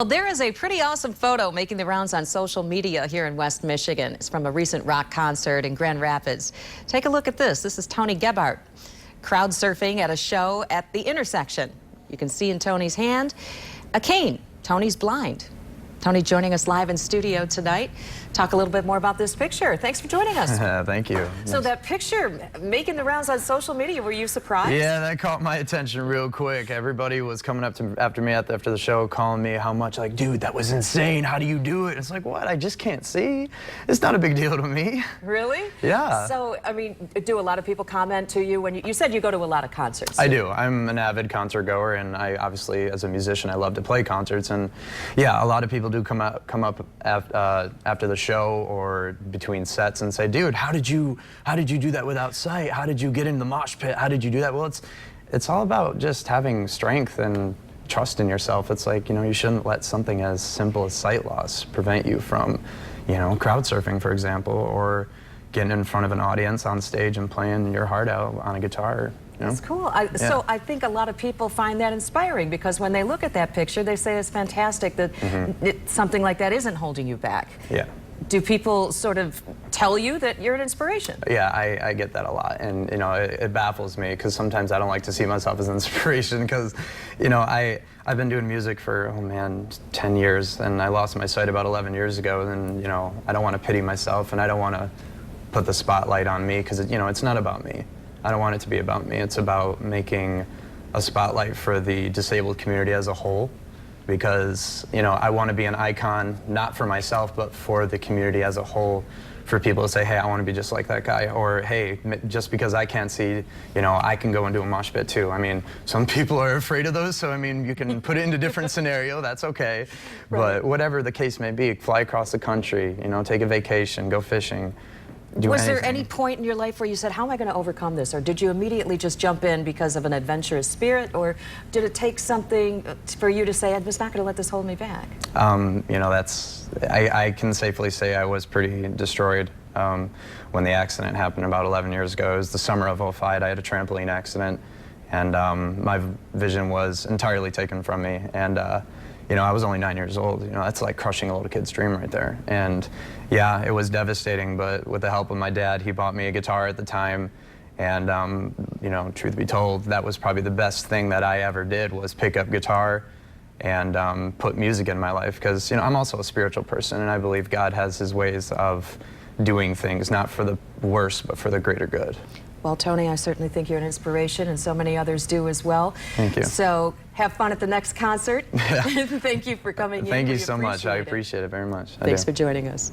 Well, there is a pretty awesome photo making the rounds on social media here in West Michigan. It's from a recent rock concert in Grand Rapids. Take a look at this. This is Tony Gebhardt crowd surfing at a show at the intersection. You can see in Tony's hand a cane. Tony's blind. Tony joining us live in studio tonight. Talk a little bit more about this picture. Thanks for joining us. Thank you. So that picture making the rounds on social media, were you surprised? Yeah, that caught my attention real quick. Everybody was coming up to after me after the show, calling me how much, like, dude, that was insane. How do you do it? It's like, what? I just can't see. It's not a big deal to me. Really? Yeah. So, I mean, do a lot of people comment to you when you said you go to a lot of concerts? I do. I'm an avid concert goer, and I obviously, as a musician, I love to play concerts. And yeah, a lot of people do come up after the show or between sets and say, dude, how did you do that without sight? How did you get in the mosh pit? How did you do that? Well, it's all about just having strength and trust in yourself. It's like, you shouldn't let something as simple as sight loss prevent you from, crowd surfing, for example, or getting in front of an audience on stage and playing your heart out on a guitar. That's cool. So I think a lot of people find that inspiring because when they look at that picture, they say it's fantastic that something like that isn't holding you back. Yeah. Do people sort of tell you that you're an inspiration? Yeah, I get that a lot, and it baffles me because sometimes I don't like to see myself as an inspiration because, I've been doing music for 10 years, and I lost my sight about 11 years ago. And I don't want to pity myself, and I don't want to put the spotlight on me because it's not about me. I don't want it to be about me. It's about making a spotlight for the disabled community as a whole. Because I want to be an icon, not for myself, but for the community as a whole, for people to say, hey, I want to be just like that guy, or hey, just because I can't see, I can go and do a mosh pit too. I mean, some people are afraid of those, so I mean, you can put it into a different scenario, that's okay. Right. But whatever the case may be, fly across the country, take a vacation, go fishing. Was there any point in your life where you said, how am I going to overcome this? Or did you immediately just jump in because of an adventurous spirit? Or did it take something for you to say, I'm just not going to let this hold me back? I can safely say I was pretty destroyed when the accident happened about 11 years ago. It was the summer of '05. I had a trampoline accident, and my vision was entirely taken from me. And I was only 9 years old. That's like crushing a little kid's dream right there. And yeah, it was devastating, but with the help of my dad, he bought me a guitar at the time. And, truth be told, that was probably the best thing that I ever did, was pick up guitar and put music in my life. Because, I'm also a spiritual person, and I believe God has his ways of doing things, not for the worse, but for the greater good. Well, Tony, I certainly think you're an inspiration, and so many others do as well. Thank you. So have fun at the next concert. Yeah. Thank you for coming in. Thank you so much. I appreciate it very much. Thanks for joining us.